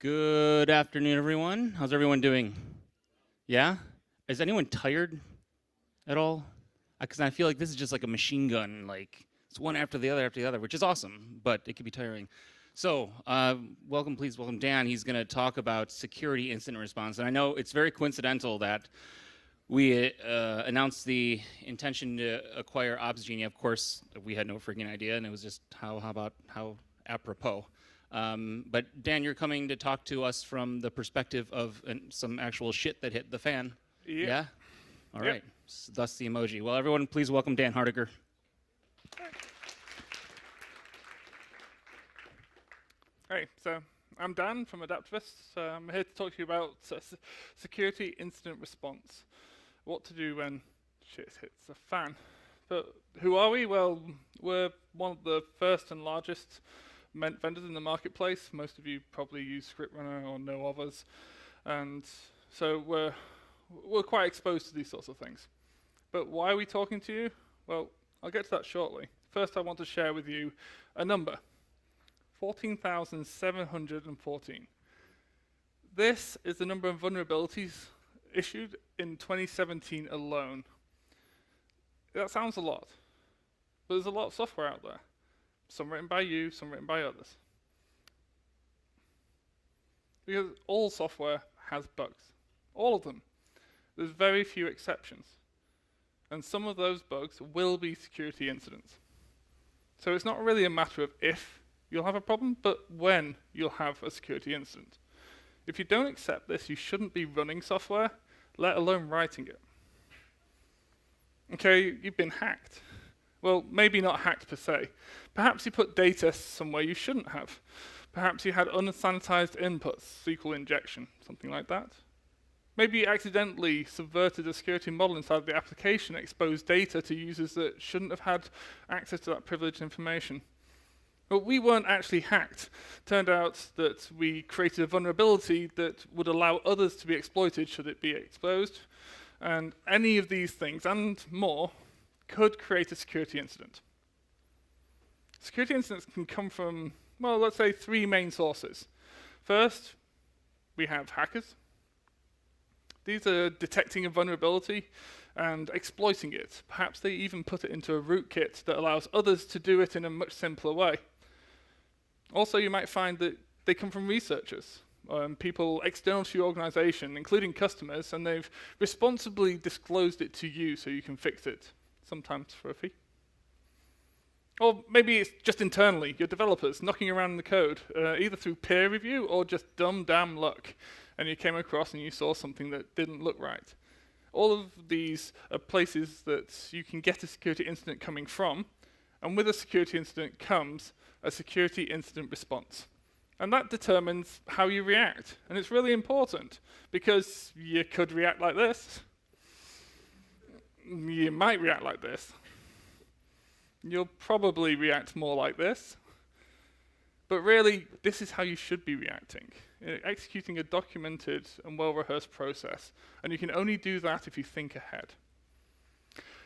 Good afternoon, everyone. How's everyone doing? Yeah? Is anyone tired at all? Because I feel like this is just like a machine gun, like it's one after the other, which is awesome, but it can be tiring. So, please welcome Dan. He's going to talk about security incident response. And I know it's very coincidental that we announced the intention to acquire Obsgenia. Of course, we had no freaking idea, and it was just how apropos. But Dan, you're coming to talk to us from the perspective of some actual shit that hit the fan. Yeah? All right. Thus the emoji. Well, everyone, please welcome Dan Hardiger. Hey, so I'm Dan from Adaptavist. I'm here to talk to you about security incident response. What to do when shit hits the fan. But who are we? Well, we're one of the first and largest vendors in the marketplace. Most of you probably use ScriptRunner or know of us. And so we're quite exposed to these sorts of things. But why are we talking to you? Well, I'll get to that shortly. First, I want to share with you a number. 14,714. This is the number of vulnerabilities issued in 2017 alone. That sounds a lot, but there's a lot of software out there. Some written by you, some written by others. Because all software has bugs. All of them. There's very few exceptions. And some of those bugs will be security incidents. So it's not really a matter of if you'll have a problem, but when you'll have a security incident. If you don't accept this, you shouldn't be running software, let alone writing it. Okay, you've been hacked. Well, maybe not hacked per se. Perhaps you put data somewhere you shouldn't have. Perhaps you had unsanitized inputs, SQL injection, something like that. Maybe you accidentally subverted a security model inside the application, exposed data to users that shouldn't have had access to that privileged information. But we weren't actually hacked. Turned out that we created a vulnerability that would allow others to be exploited should it be exposed. And any of these things and more could create a security incident. Security incidents can come from, well, let's say 3 main sources. First, we have hackers. These are detecting a vulnerability and exploiting it. Perhaps they even put it into a rootkit that allows others to do it in a much simpler way. Also, you might find that they come from researchers, people external to your organization, including customers, and they've responsibly disclosed it to you so you can fix it, sometimes for a fee. Or maybe it's just internally, your developers knocking around in the code, either through peer review or just dumb damn luck, and you came across and you saw something that didn't look right. All of these are places that you can get a security incident coming from, and with a security incident comes a security incident response. And that determines how you react. And it's really important, because you could react like this. You might react like this. You'll probably react more like this. But really, this is how you should be reacting. Executing a documented and well-rehearsed process. And you can only do that if you think ahead.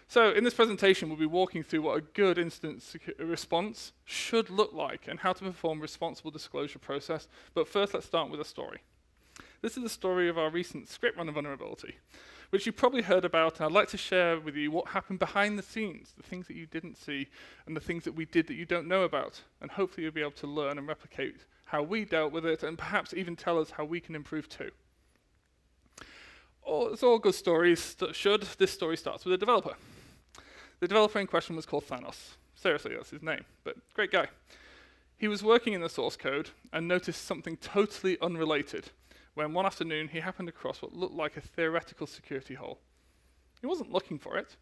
So in this presentation, we'll be walking through what a good incident response should look like and how to perform a responsible disclosure process. But first, let's start with a story. This is the story of our recent ScriptRunner vulnerability, which you probably heard about, and I'd like to share with you what happened behind the scenes, the things that you didn't see, and the things that we did that you don't know about. And hopefully you'll be able to learn and replicate how we dealt with it, and perhaps even tell us how we can improve too. It's all good stories that should. This story starts with a developer. The developer in question was called Thanos. Seriously, that's his name, but great guy. He was working in the source code and noticed something totally unrelated when one afternoon he happened across what looked like a theoretical security hole. He wasn't looking for it.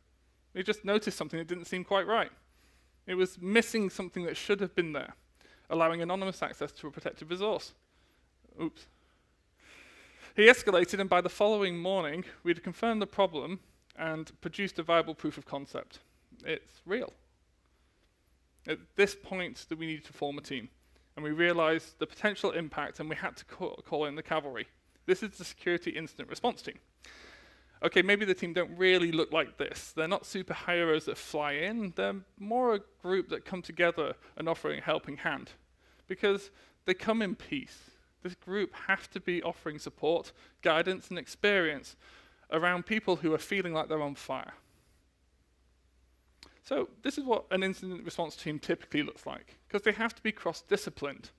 He just noticed something that didn't seem quite right. It was missing something that should have been there, allowing anonymous access to a protected resource. Oops. He escalated, and by the following morning, we'd confirmed the problem and produced a viable proof of concept. It's real. At this point that we needed to form a team, and we realized the potential impact, and we had to call in the cavalry. This is the security incident response team. Okay, maybe the team don't really look like this. They're not superheroes that fly in. They're more a group that come together and offer a helping hand, because they come in peace. This group have to be offering support, guidance, and experience around people who are feeling like they're on fire. So this is what an incident response team typically looks like, because they have to be cross-disciplined,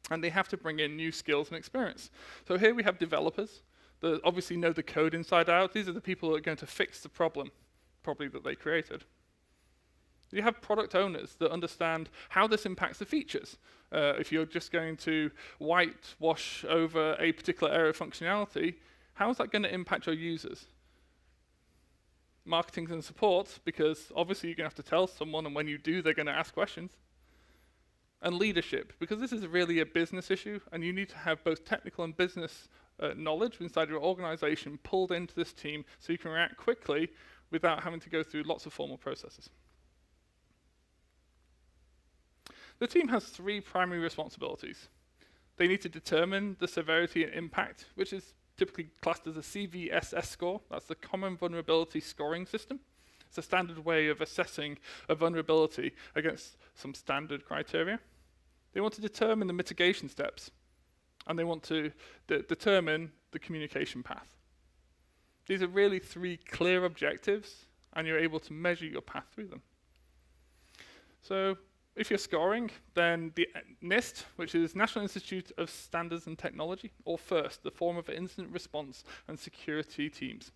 and they have to bring in new skills and experience. So here we have developers that obviously know the code inside out. These are the people that are going to fix the problem, probably that they created. You have product owners that understand how this impacts the features. If you're just going to whitewash over a particular area of functionality, how is that going to impact your users? Marketing and support, because obviously you're going to have to tell someone, and when you do, they're going to ask questions. And leadership, because this is really a business issue, and you need to have both technical and business knowledge inside your organization pulled into this team so you can react quickly without having to go through lots of formal processes. The team has 3 primary responsibilities. They need to determine the severity and impact, which is typically classed as a CVSS score. That's the Common Vulnerability Scoring System. It's a standard way of assessing a vulnerability against some standard criteria. They want to determine the mitigation steps, and they want to determine the communication path. These are really 3 clear objectives, and you're able to measure your path through them. So if you're scoring, then the NIST, which is National Institute of Standards and Technology, or FIRST, the Forum of Incident Response and Security Teams.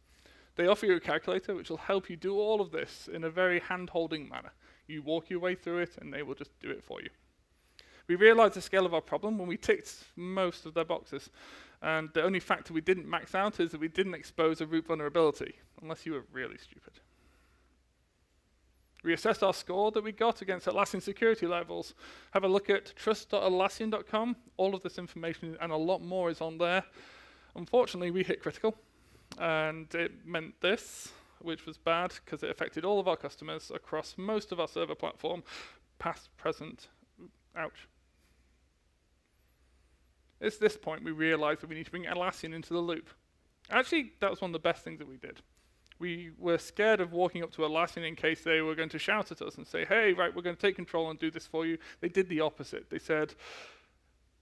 They offer you a calculator which will help you do all of this in a very hand-holding manner. You walk your way through it, and they will just do it for you. We realized the scale of our problem when we ticked most of their boxes. And the only factor we didn't max out is that we didn't expose a root vulnerability, unless you were really stupid. We assessed our score that we got against Atlassian security levels. Have a look at trust.atlassian.com. All of this information and a lot more is on there. Unfortunately, we hit critical, and it meant this, which was bad because it affected all of our customers across most of our server platform, past, present, ouch. It's this point we realized that we need to bring Atlassian into the loop. Actually, that was one of the best things that we did. We were scared of walking up to Atlassian in case they were going to shout at us and say, hey, right, we're going to take control and do this for you. They did the opposite. They said,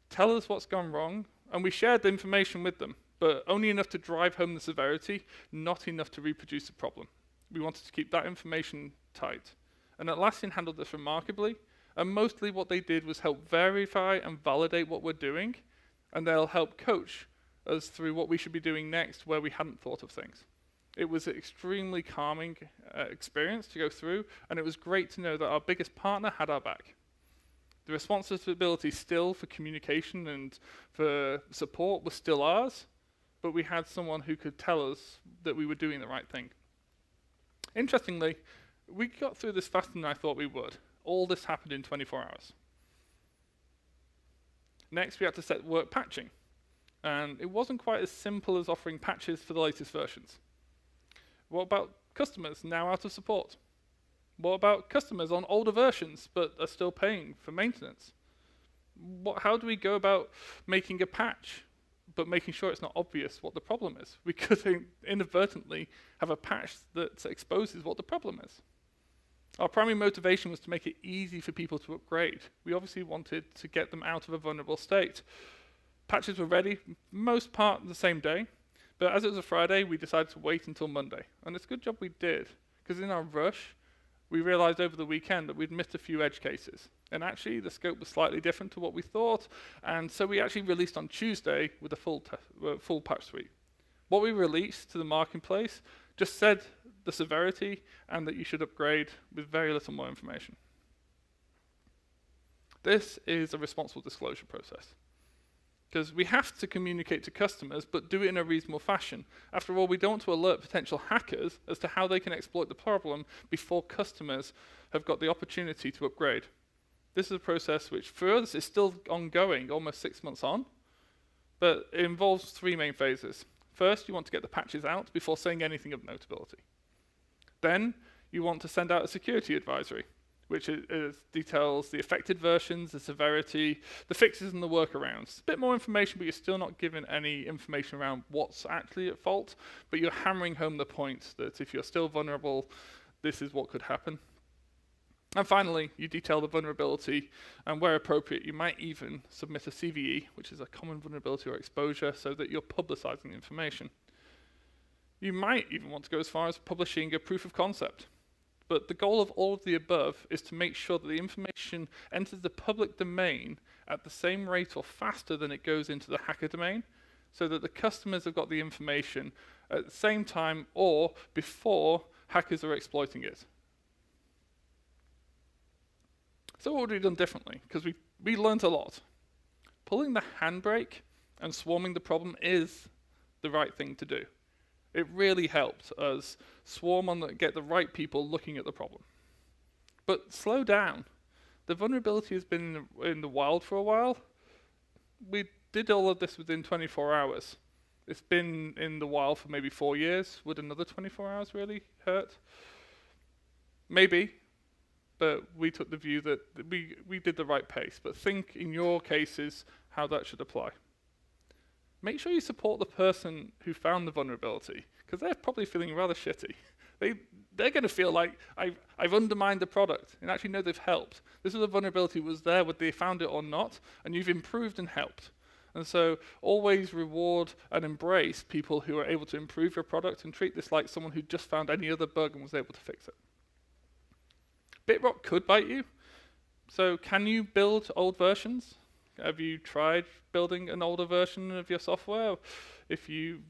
tell us what's gone wrong, and we shared the information with them, but only enough to drive home the severity, not enough to reproduce the problem. We wanted to keep that information tight. And Atlassian handled this remarkably, and mostly what they did was help verify and validate what we're doing, and they'll help coach us through what we should be doing next where we hadn't thought of things. It was an extremely calming experience to go through, and it was great to know that our biggest partner had our back. The responsibility still for communication and for support was still ours, but we had someone who could tell us that we were doing the right thing. Interestingly, we got through this faster than I thought we would. All this happened in 24 hours. Next, we had to set work patching, and it wasn't quite as simple as offering patches for the latest versions. What about customers now out of support? What about customers on older versions but are still paying for maintenance? How do we go about making a patch but making sure it's not obvious what the problem is? We could inadvertently have a patch that exposes what the problem is. Our primary motivation was to make it easy for people to upgrade. We obviously wanted to get them out of a vulnerable state. Patches were ready, most part the same day. But as it was a Friday, we decided to wait until Monday. And it's a good job we did, because in our rush, we realized over the weekend that we'd missed a few edge cases. And actually, the scope was slightly different to what we thought, and so we actually released on Tuesday with a full patch suite. What we released to the marketplace just said the severity and that you should upgrade with very little more information. This is a responsible disclosure process, because we have to communicate to customers, but do it in a reasonable fashion. After all, we don't want to alert potential hackers as to how they can exploit the problem before customers have got the opportunity to upgrade. This is a process which, for us, is still ongoing, almost 6 months on, but it involves 3 main phases. First, you want to get the patches out before saying anything of notability. Then, you want to send out a security advisory, which details the affected versions, the severity, the fixes, and the workarounds. A bit more information, but you're still not given any information around what's actually at fault, but you're hammering home the point that if you're still vulnerable, this is what could happen. And finally, you detail the vulnerability, and where appropriate, you might even submit a CVE, which is a common vulnerability or exposure, so that you're publicizing the information. You might even want to go as far as publishing a proof of concept. But the goal of all of the above is to make sure that the information enters the public domain at the same rate or faster than it goes into the hacker domain, so that the customers have got the information at the same time or before hackers are exploiting it. So what would we have done differently? Because we learned a lot. Pulling the handbrake and swarming the problem is the right thing to do. It really helped us get the right people looking at the problem. But slow down. The vulnerability has been in the wild for a while. We did all of this within 24 hours. It's been in the wild for maybe 4 years. Would another 24 hours really hurt? Maybe. But we took the view that we did the right pace. But think in your cases how that should apply. Make sure you support the person who found the vulnerability, because they're probably feeling rather shitty. They're going to feel like I've undermined the product, and actually no, they've helped. This was a vulnerability was there, whether they found it or not, and you've improved and helped. And so always reward and embrace people who are able to improve your product, and treat this like someone who just found any other bug and was able to fix it. Bitrock could bite you. So can you build old versions? Have you tried building an older version of your software? If you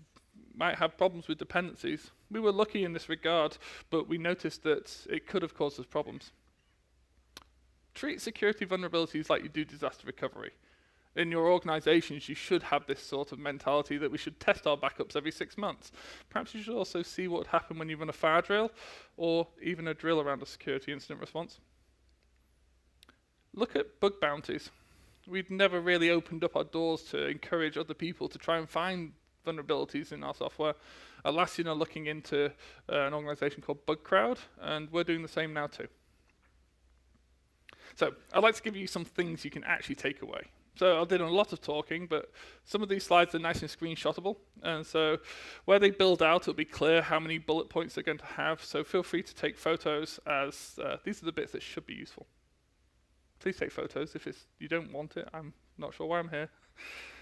might have problems with dependencies. We were lucky in this regard, but we noticed that it could have caused us problems. Treat security vulnerabilities like you do disaster recovery. In your organizations, you should have this sort of mentality that we should test our backups every 6 months. Perhaps you should also see what would happen when you run a fire drill, or even a drill around a security incident response. Look at bug bounties. We'd never really opened up our doors to encourage other people to try and find vulnerabilities in our software. Atlassian are looking into an organization called BugCrowd, and we're doing the same now too. So I'd like to give you some things you can actually take away. So I did a lot of talking, but some of these slides are nice and screenshotable. And so where they build out, it'll be clear how many bullet points they're going to have. So feel free to take photos, as these are the bits that should be useful. Please take photos. If you don't want it, I'm not sure why I'm here.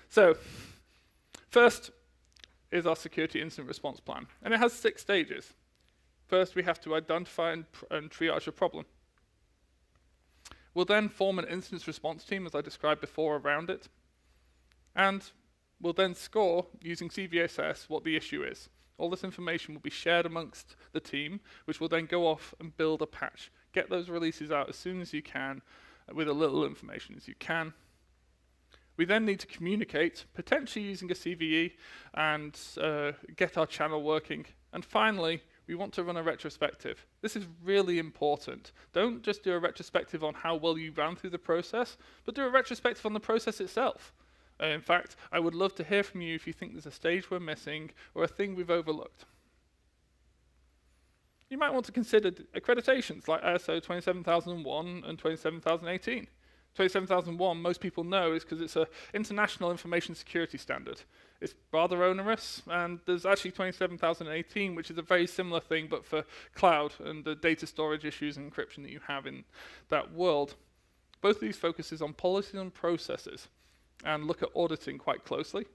So first is our security incident response plan. And it has 6 stages. First, we have to identify and triage a problem. We'll then form an incident response team, as I described before, around it. And we'll then score, using CVSS, what the issue is. All this information will be shared amongst the team, which will then go off and build a patch. Get those releases out as soon as you can, with as little information as you can. We then need to communicate, potentially using a CVE, and get our channel working. And finally, we want to run a retrospective. This is really important. Don't just do a retrospective on how well you ran through the process, but do a retrospective on the process itself. In fact, I would love to hear from you if you think there's a stage we're missing or a thing we've overlooked. You might want to consider accreditations like ISO 27001 and 27018. 27001, most people know, is because it's an international information security standard. It's rather onerous, and there's actually 27018, which is a very similar thing, but for cloud and the data storage issues and encryption that you have in that world. Both of these focuses on policies and processes, and look at auditing quite closely,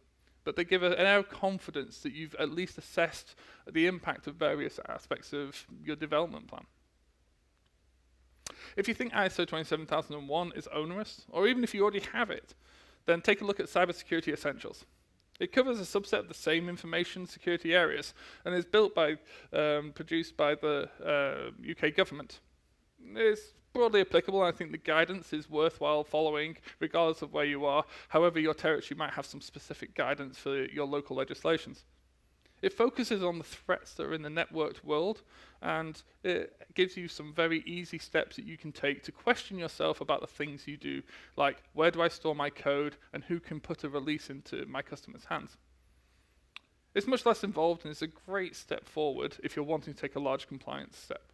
but they give an air of confidence that you've at least assessed the impact of various aspects of your development plan. If you think ISO 27001 is onerous, or even if you already have it, then take a look at Cybersecurity Essentials. It covers a subset of the same information security areas, and is produced by the UK government. It's broadly applicable, and I think the guidance is worthwhile following, regardless of where you are. However, your territory might have some specific guidance for your local legislations. It focuses on the threats that are in the networked world, and it gives you some very easy steps that you can take to question yourself about the things you do, like where do I store my code and who can put a release into my customer's hands. It's much less involved, and it's a great step forward if you're wanting to take a large compliance step.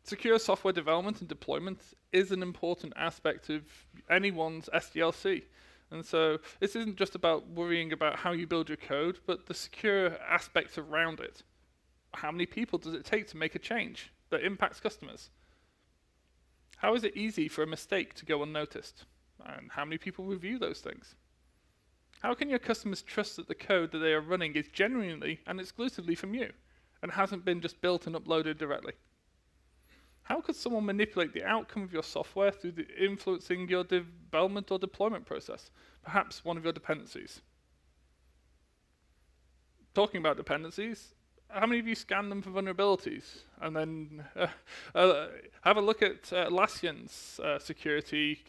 Secure software development and deployment is an important aspect of anyone's SDLC. And so this isn't just about worrying about how you build your code, but the secure aspects around it. How many people does it take to make a change? that impacts customers? How is it easy for a mistake to go unnoticed? And how many people review those things? How can your customers trust that the code that they are running is genuinely and exclusively from you and hasn't been just built and uploaded directly? How could someone manipulate the outcome of your software through influencing your development or deployment process? Perhaps one of your dependencies. Talking about dependencies, how many of you scan them for vulnerabilities? And then have a look at Atlassian's security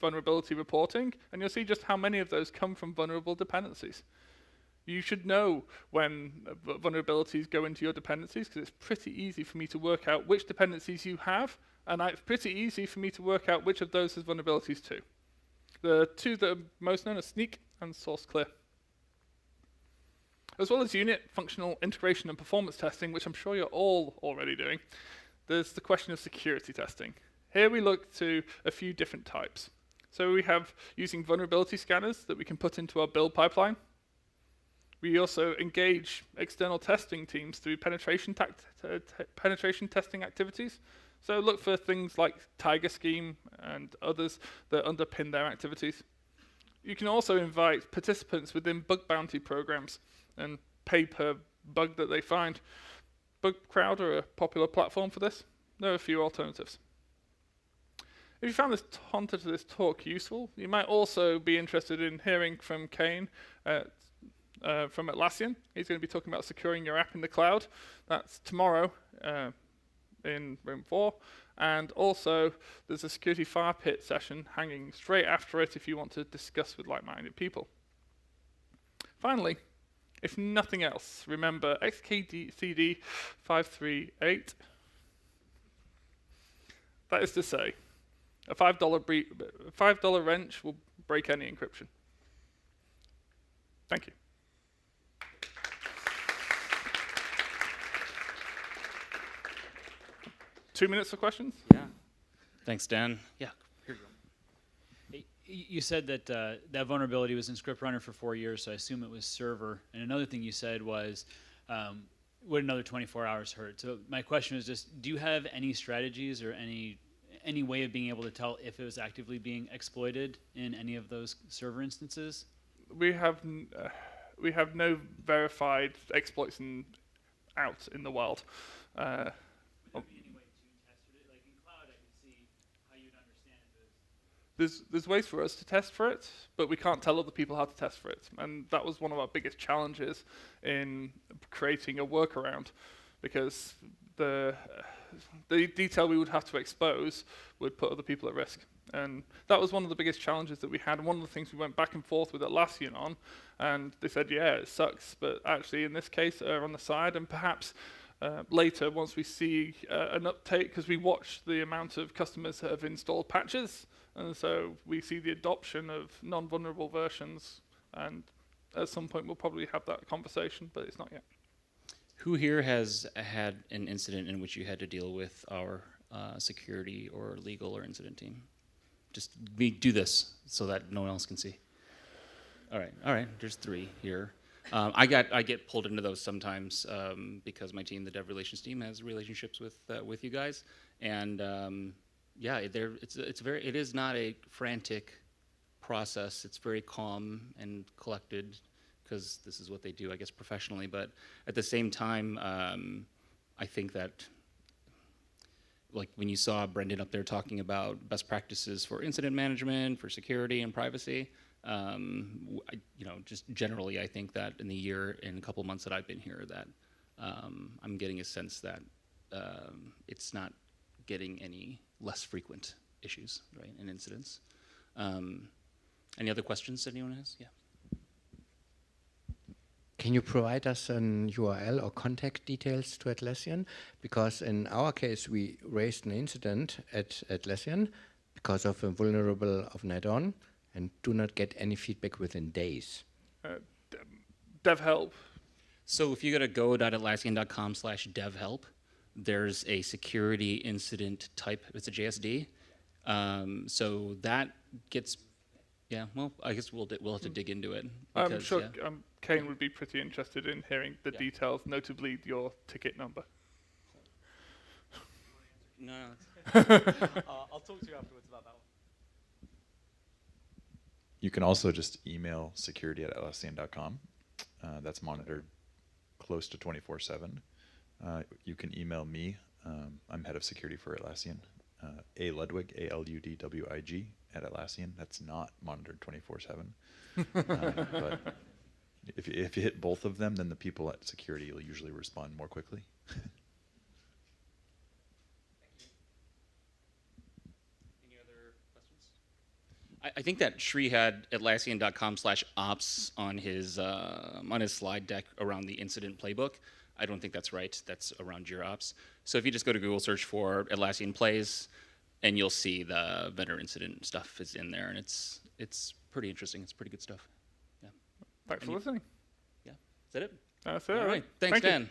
vulnerability reporting, and you'll see just how many of those come from vulnerable dependencies. You should know when vulnerabilities go into your dependencies, because it's pretty easy for me to work out which dependencies you have, and it's pretty easy for me to work out which of those has vulnerabilities too. The two that are most known are Sneak and Source Clear. As well as unit, functional, integration, and performance testing, which I'm sure you're all already doing, there's the question of security testing. Here we look to a few different types. So we have using vulnerability scanners that we can put into our build pipeline. We also engage external testing teams through penetration testing activities. So look for things like Tiger Scheme and others that underpin their activities. You can also invite participants within bug bounty programs and pay per bug that they find. BugCrowd are a popular platform for this. There are a few alternatives. If you found this content of this talk useful, you might also be interested in hearing from Kane from Atlassian. He's going to be talking about securing your app in the cloud. That's tomorrow in room 4. And also, there's a security fire pit session hanging straight after it if you want to discuss with like-minded people. Finally, if nothing else, remember XKCD 538. That is to say, a $5 wrench will break any encryption. Thank you. Two minutes for questions? Yeah. Thanks, Dan. Yeah, here you go. You said that that vulnerability was in script runner for 4 years, so I assume it was server. And another thing you said was, would another 24 hours hurt? So my question is just, do you have any strategies or any way of being able to tell if it was actively being exploited in any of those server instances? We have no verified exploits out in the wild. There's ways for us to test for it, but we can't tell other people how to test for it. And that was one of our biggest challenges in creating a workaround, because the detail we would have to expose would put other people at risk. And that was one of the biggest challenges that we had, and one of the things we went back and forth with Atlassian on, and they said, yeah, it sucks, but actually in this case, on the side, and perhaps later, once we see an uptake, because we watch the amount of customers that have installed patches, and so we see the adoption of non-vulnerable versions, and at some point we'll probably have that conversation, but it's not yet. Who here has had an incident in which you had to deal with our security or legal or incident team? Just do this so that no one else can see. All right. There's 3 here. I get pulled into those sometimes because my team, the dev relations team, has relationships with you guys, and yeah, it is not a frantic process. It's very calm and collected, because this is what they do, I guess, professionally. But at the same time, I think that, like when you saw Brendan up there talking about best practices for incident management, for security and privacy, just generally, I think that in a couple months that I've been here, that I'm getting a sense that it's not getting any less frequent issues, right, and incidents. Any other questions anyone has? Yeah. Can you provide us an URL or contact details to Atlassian? Because in our case, we raised an incident at Atlassian because of a vulnerable of an add-on, and do not get any feedback within days. Dev help. So if you go to go.atlassian.com/devhelp, there's a security incident type. It's a JSD. So that gets, yeah. Well, I guess we'll have to dig into it. I'm sure Kane would be pretty interested in hearing the details, notably your ticket number. No. I'll talk to you afterwards about that one. You can also just email security@atlassian.com. That's monitored close to 24/7. You can email me. I'm head of security for Atlassian. A Ludwig, ALUDWIG at Atlassian. That's not monitored 24/7. But if you hit both of them, then the people at security will usually respond more quickly. Any other questions? I think that Shri had Atlassian.com/ops on his slide deck around the incident playbook. I don't think that's right. That's around Jira Ops. So if you just go to Google search for Atlassian Plays, and you'll see the vendor incident stuff is in there, and it's pretty interesting. It's pretty good stuff. Yeah. Thanks for listening. Yeah. Is that it? That's it. All right. Thanks, Thank you. Dan.